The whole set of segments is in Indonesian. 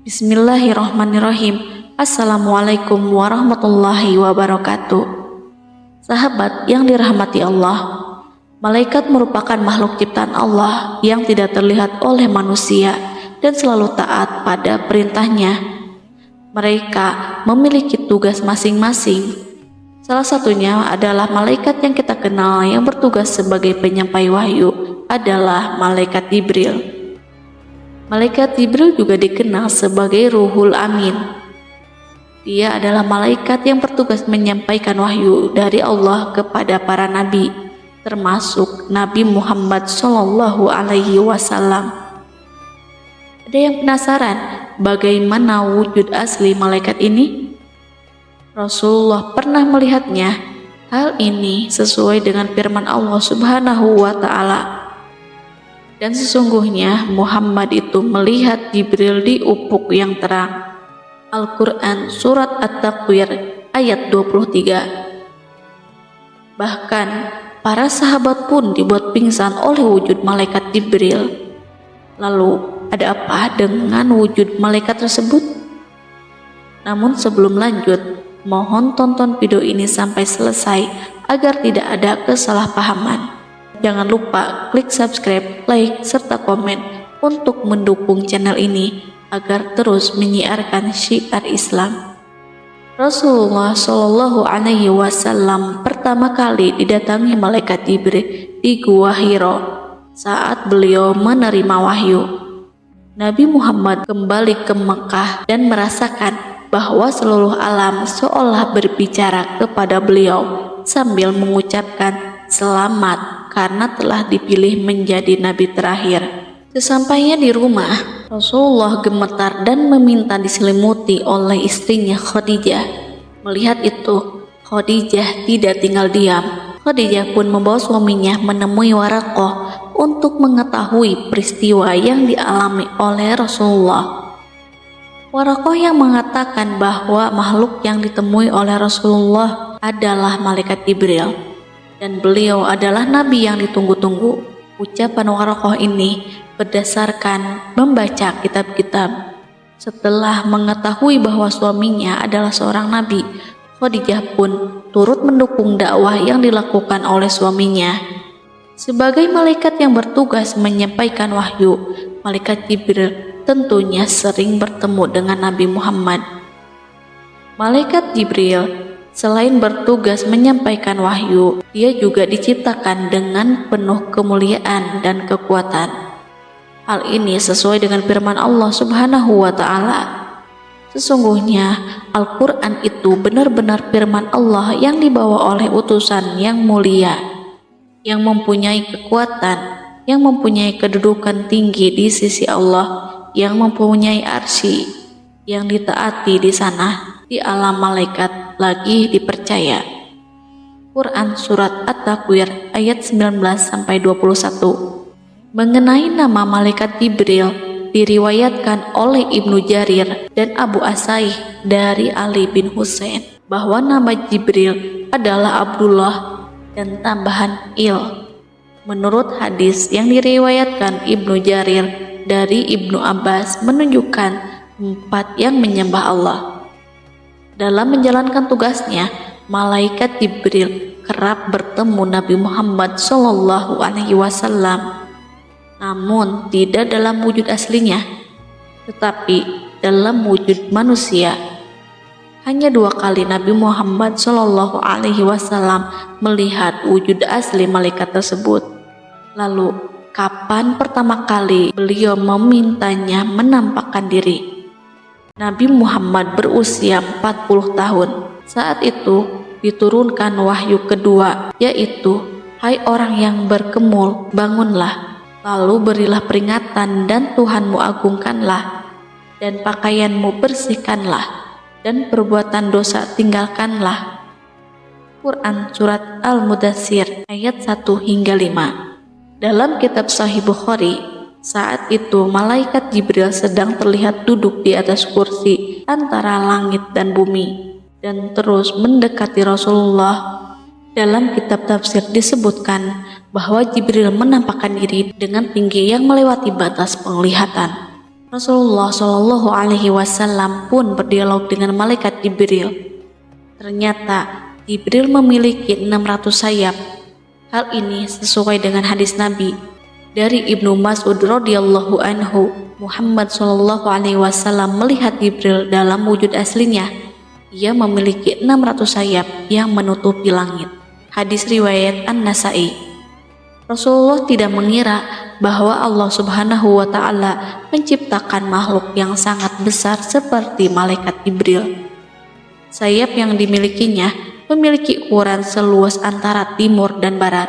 Bismillahirrahmanirrahim. Assalamualaikum warahmatullahi wabarakatuh. Sahabat yang dirahmati Allah, malaikat merupakan makhluk ciptaan Allah yang tidak terlihat oleh manusia dan selalu taat pada perintahnya. Mereka memiliki tugas masing-masing. Salah satunya adalah malaikat yang kita kenal yang bertugas sebagai penyampai wahyu adalah malaikat Jibril. Malaikat Jibril juga dikenal sebagai Ruhul Amin. Dia adalah malaikat yang bertugas menyampaikan wahyu dari Allah kepada para nabi, termasuk Nabi Muhammad Shallallahu Alaihi Wasallam. Ada yang penasaran bagaimana wujud asli malaikat ini? Rasulullah pernah melihatnya. Hal ini sesuai dengan firman Allah Subhanahu wa Ta'ala. Dan sesungguhnya Muhammad itu melihat Jibril di ufuk yang terang. Al-Quran Surat At-Takwir ayat 23. Bahkan para sahabat pun dibuat pingsan oleh wujud malaikat Jibril. Lalu ada apa dengan wujud malaikat tersebut? Namun sebelum lanjut, mohon tonton video ini sampai selesai agar tidak ada kesalahpahaman. Jangan lupa klik subscribe, like, serta komen untuk mendukung channel ini agar terus menyiarkan syiar Islam. Rasulullah Shallallahu Alaihi Wasallam pertama kali didatangi malaikat Jibril di Gua Hiro saat beliau menerima wahyu. Nabi Muhammad kembali ke Mekah dan merasakan bahwa seluruh alam seolah berbicara kepada beliau sambil mengucapkan selamat karena telah dipilih menjadi nabi terakhir. Sesampainya di rumah, Rasulullah gemetar dan meminta diselimuti oleh istrinya Khadijah. Melihat itu, Khadijah tidak tinggal diam. Khadijah pun membawa suaminya menemui Waraqah untuk mengetahui peristiwa yang dialami oleh Rasulullah. Waraqah yang mengatakan bahwa makhluk yang ditemui oleh Rasulullah adalah malaikat Jibril, dan beliau adalah nabi yang ditunggu-tunggu. Ucapan Waraqah ini berdasarkan membaca kitab-kitab. Setelah mengetahui bahwa suaminya adalah seorang nabi, Khadijah pun turut mendukung dakwah yang dilakukan oleh suaminya. Sebagai malaikat yang bertugas menyampaikan wahyu, malaikat Jibril tentunya sering bertemu dengan Nabi Muhammad. Malaikat Jibril selain bertugas menyampaikan wahyu, dia juga diciptakan dengan penuh kemuliaan dan kekuatan. Hal ini sesuai dengan firman Allah Subhanahu wa Ta'ala. Sesungguhnya Al-Quran itu benar-benar firman Allah yang dibawa oleh utusan yang mulia, yang mempunyai kekuatan, yang mempunyai kedudukan tinggi di sisi Allah, yang mempunyai arsy, yang ditaati di sana, di alam malaikat lagi dipercaya. Quran Surat At-Takwir ayat 19-21. Mengenai nama malaikat Jibril diriwayatkan oleh Ibnu Jarir dan Abu Asaih dari Ali bin Husain bahwa nama Jibril adalah Abdullah dan tambahan il. Menurut hadis yang diriwayatkan Ibnu Jarir dari Ibnu Abbas menunjukkan 4 yang menyembah Allah. Dalam menjalankan tugasnya, malaikat Jibril kerap bertemu Nabi Muhammad Shallallahu Alaihi Wasallam, namun tidak dalam wujud aslinya, tetapi dalam wujud manusia. Hanya 2 kali Nabi Muhammad Shallallahu Alaihi Wasallam melihat wujud asli malaikat tersebut. Lalu, kapan pertama kali beliau memintanya menampakkan diri? Nabi Muhammad berusia 40 tahun. Saat itu diturunkan wahyu kedua, yaitu, "Hai orang yang berkemul, bangunlah, lalu berilah peringatan dan Tuhanmu agungkanlah, dan pakaianmu bersihkanlah, dan perbuatan dosa tinggalkanlah." Quran Surat Al-Mudaththir ayat 1-5. Dalam kitab Sahih Bukhari, saat itu malaikat Jibril sedang terlihat duduk di atas kursi antara langit dan bumi dan terus mendekati Rasulullah. Dalam kitab tafsir disebutkan bahwa Jibril menampakkan diri dengan tinggi yang melewati batas penglihatan. Rasulullah Shallallahu Alaihi Wasallam pun berdialog dengan malaikat Jibril. Ternyata Jibril memiliki 600 sayap. Hal ini sesuai dengan hadis Nabi dari Ibnu Mas'ud radhiyallahu anhu. Muhammad Shallallahu Alaihi Wasallam melihat Jibril dalam wujud aslinya. Ia memiliki 600 sayap yang menutupi langit. Hadis riwayat An-Nasa'i. Rasulullah tidak mengira bahwa Allah Subhanahu wa Ta'ala menciptakan makhluk yang sangat besar seperti malaikat Jibril. Sayap yang dimilikinya memiliki ukuran seluas antara timur dan barat.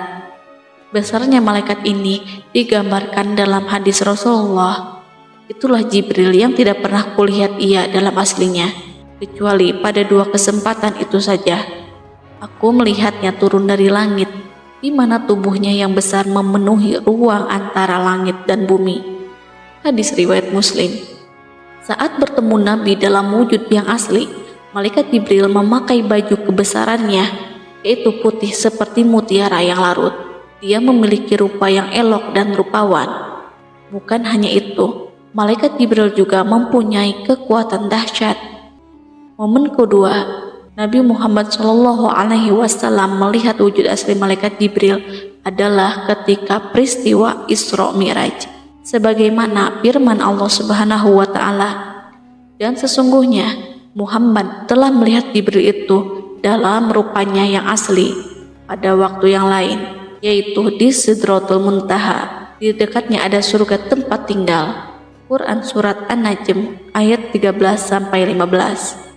Besarnya malaikat ini digambarkan dalam hadis Rasulullah. Itulah Jibril yang tidak pernah kulihat ia dalam aslinya, kecuali pada 2 kesempatan itu saja. Aku melihatnya turun dari langit, di mana tubuhnya yang besar memenuhi ruang antara langit dan bumi. Hadis riwayat Muslim. Saat bertemu Nabi dalam wujud yang asli, malaikat Jibril memakai baju kebesarannya, yaitu putih seperti mutiara yang larut. Dia memiliki rupa yang elok dan rupawan. Bukan hanya itu, malaikat Jibril juga mempunyai kekuatan dahsyat. Momen kedua, Nabi Muhammad Shallallahu Alaihi Wasallam melihat wujud asli malaikat Jibril adalah ketika peristiwa Isra Mi'raj, sebagaimana firman Allah Subhanahu wa Ta'ala. Dan sesungguhnya Muhammad telah melihat Jibril itu dalam rupanya yang asli pada waktu yang lain, yaitu di Sidratul Muntaha. Di dekatnya ada surga tempat tinggal. Quran Surat An-Najm ayat 13-15.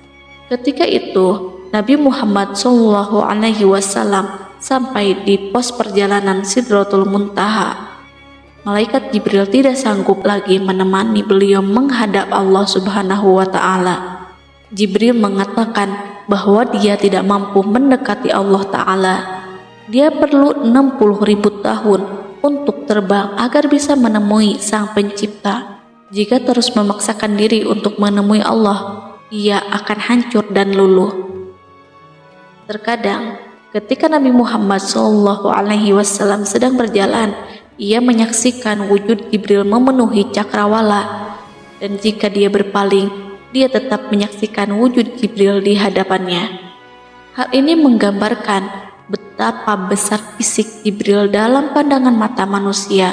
Ketika itu Nabi Muhammad Shallallahu Alaihi Wasallam sampai di pos perjalanan Sidratul Muntaha. Malaikat Jibril tidak sanggup lagi menemani beliau menghadap Allah Subhanahu wa Ta'ala. Jibril mengatakan bahwa dia tidak mampu mendekati Allah Ta'ala. Dia perlu 60.000 tahun untuk terbang agar bisa menemui Sang Pencipta. Jika terus memaksakan diri untuk menemui Allah, ia akan hancur dan luluh. Terkadang ketika Nabi Muhammad Shallallahu Alaihi Wasallam sedang berjalan, ia menyaksikan wujud Jibril memenuhi cakrawala, dan jika dia berpaling, dia tetap menyaksikan wujud Jibril di hadapannya. Hal ini menggambarkan betapa besar fisik Jibril dalam pandangan mata manusia.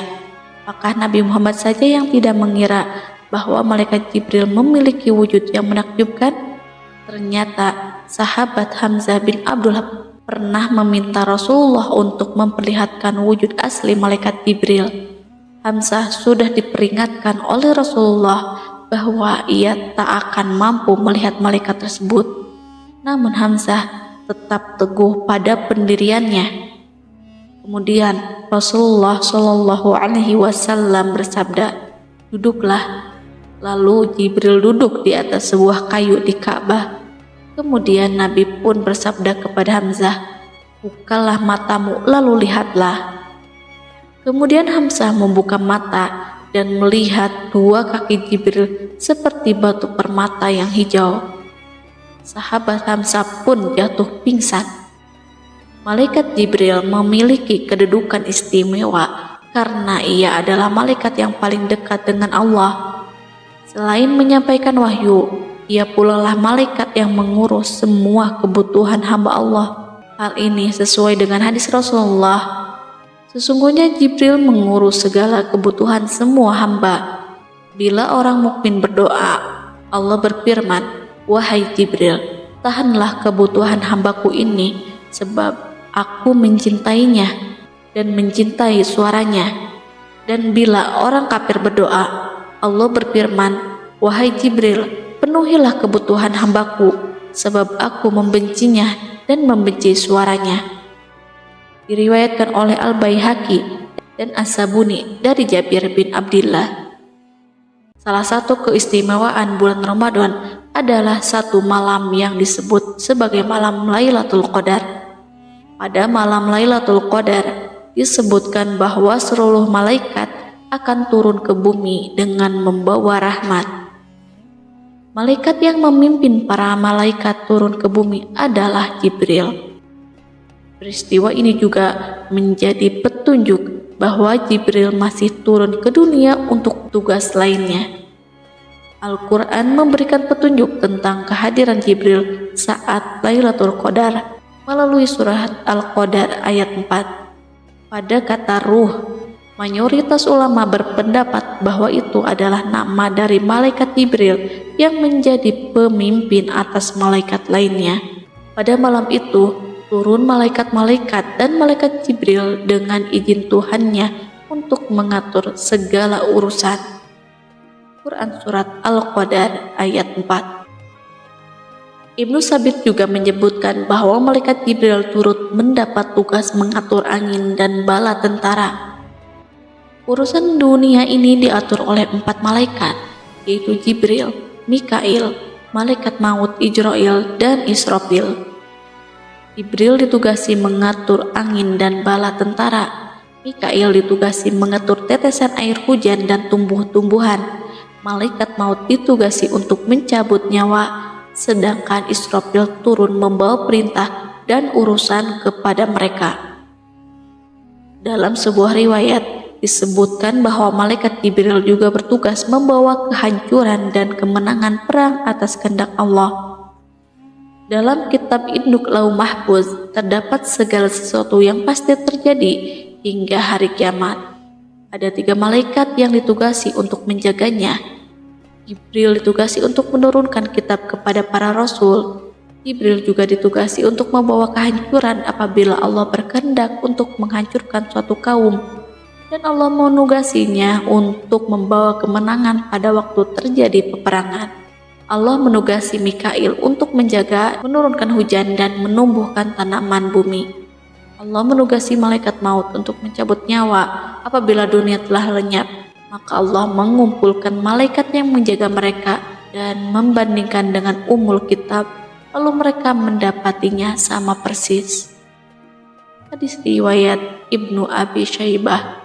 Apakah Nabi Muhammad saja yang tidak mengira bahwa malaikat Jibril memiliki wujud yang menakjubkan? Ternyata sahabat Hamzah bin Abdullah pernah meminta Rasulullah untuk memperlihatkan wujud asli malaikat Jibril. Hamzah sudah diperingatkan oleh Rasulullah bahwa ia tak akan mampu melihat malaikat tersebut. Namun Hamzah tetap teguh pada pendiriannya. Kemudian Rasulullah Shallallahu Alaihi Wasallam bersabda, "Duduklah." Lalu Jibril duduk di atas sebuah kayu di Ka'bah. Kemudian Nabi pun bersabda kepada Hamzah, "Bukalah matamu lalu lihatlah." Kemudian Hamzah membuka mata dan melihat 2 kaki Jibril seperti batu permata yang hijau. Sahabat Hamzah pun jatuh pingsan. Malaikat Jibril memiliki kedudukan istimewa karena ia adalah malaikat yang paling dekat dengan Allah. Selain menyampaikan wahyu, ia pula lah malaikat yang mengurus semua kebutuhan hamba Allah. Hal ini sesuai dengan hadis Rasulullah. Sesungguhnya Jibril mengurus segala kebutuhan semua hamba. Bila orang mukmin berdoa, Allah berfirman, "Wahai Jibril, tahanlah kebutuhan hambaku ini, sebab aku mencintainya dan mencintai suaranya." Dan bila orang kafir berdoa, Allah berfirman, "Wahai Jibril, penuhilah kebutuhan hambaku, sebab aku membencinya dan membenci suaranya." Diriwayatkan oleh Al-Baihaqi dan As-Sabuni dari Jabir bin Abdillah. Salah satu keistimewaan bulan Ramadan adalah satu malam yang disebut sebagai malam Lailatul Qadar. Pada malam Lailatul Qadar disebutkan bahwa seluruh malaikat akan turun ke bumi dengan membawa rahmat. Malaikat yang memimpin para malaikat turun ke bumi adalah Jibril. Peristiwa ini juga menjadi petunjuk bahwa Jibril masih turun ke dunia untuk tugas lainnya. Al-Quran memberikan petunjuk tentang kehadiran Jibril saat Lailatul Qadar melalui surat Al-Qadar ayat 4. Pada kata ruh, mayoritas ulama berpendapat bahwa itu adalah nama dari malaikat Jibril yang menjadi pemimpin atas malaikat lainnya. Pada malam itu, turun malaikat-malaikat dan malaikat Jibril dengan izin Tuhannya untuk mengatur segala urusan. Quran Surat Al-Qadar ayat 4. Ibnu Sabit juga menyebutkan bahwa malaikat Jibril turut mendapat tugas mengatur angin dan bala tentara. Urusan dunia ini diatur oleh 4 malaikat, yaitu Jibril, Mikail, malaikat maut Ijrail, dan Israfil. Jibril ditugasi mengatur angin dan bala tentara. Mikail ditugasi mengatur tetesan air hujan dan tumbuh-tumbuhan. Malaikat maut ditugasi untuk mencabut nyawa, sedangkan Israfil turun membawa perintah dan urusan kepada mereka. Dalam sebuah riwayat disebutkan bahwa malaikat Jibril juga bertugas membawa kehancuran dan kemenangan perang atas kehendak Allah. Dalam kitab Induk Lauh Mahfuz terdapat segala sesuatu yang pasti terjadi hingga hari kiamat. Ada 3 malaikat yang ditugasi untuk menjaganya. Jibril ditugasi untuk menurunkan kitab kepada para rasul. Jibril juga ditugasi untuk membawa kehancuran apabila Allah berkehendak untuk menghancurkan suatu kaum. Dan Allah menugasinya untuk membawa kemenangan pada waktu terjadi peperangan. Allah menugasi Mikail untuk menjaga, menurunkan hujan dan menumbuhkan tanaman bumi. Allah menugasi malaikat maut untuk mencabut nyawa apabila dunia telah lenyap. Maka Allah mengumpulkan malaikat yang menjaga mereka dan membandingkan dengan kitab, lalu mereka mendapatinya sama persis. Hadis riwayat Ibnu Abi Syaibah.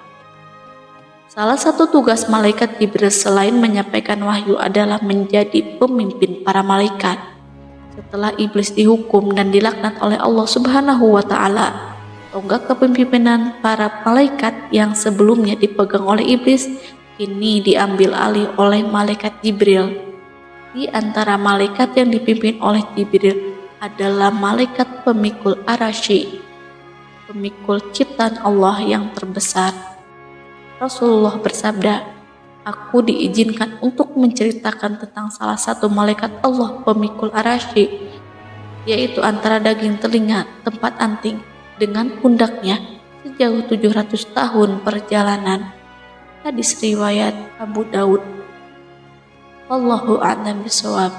Salah satu tugas malaikat Jibril selain menyampaikan wahyu adalah menjadi pemimpin para malaikat. Setelah iblis dihukum dan dilaknat oleh Allah Subhanahu wa Ta'ala, tonggak kepemimpinan para malaikat yang sebelumnya dipegang oleh iblis kini diambil alih oleh malaikat Jibril. Di antara malaikat yang dipimpin oleh Jibril adalah malaikat pemikul Arasy, pemikul ciptaan Allah yang terbesar. Rasulullah bersabda, "Aku diizinkan untuk menceritakan tentang salah satu malaikat Allah pemikul Arasy, yaitu antara daging telinga tempat anting dengan pundaknya sejauh 700 tahun perjalanan." Hadis riwayat Abu Daud. Wallahu a'lam bishawab.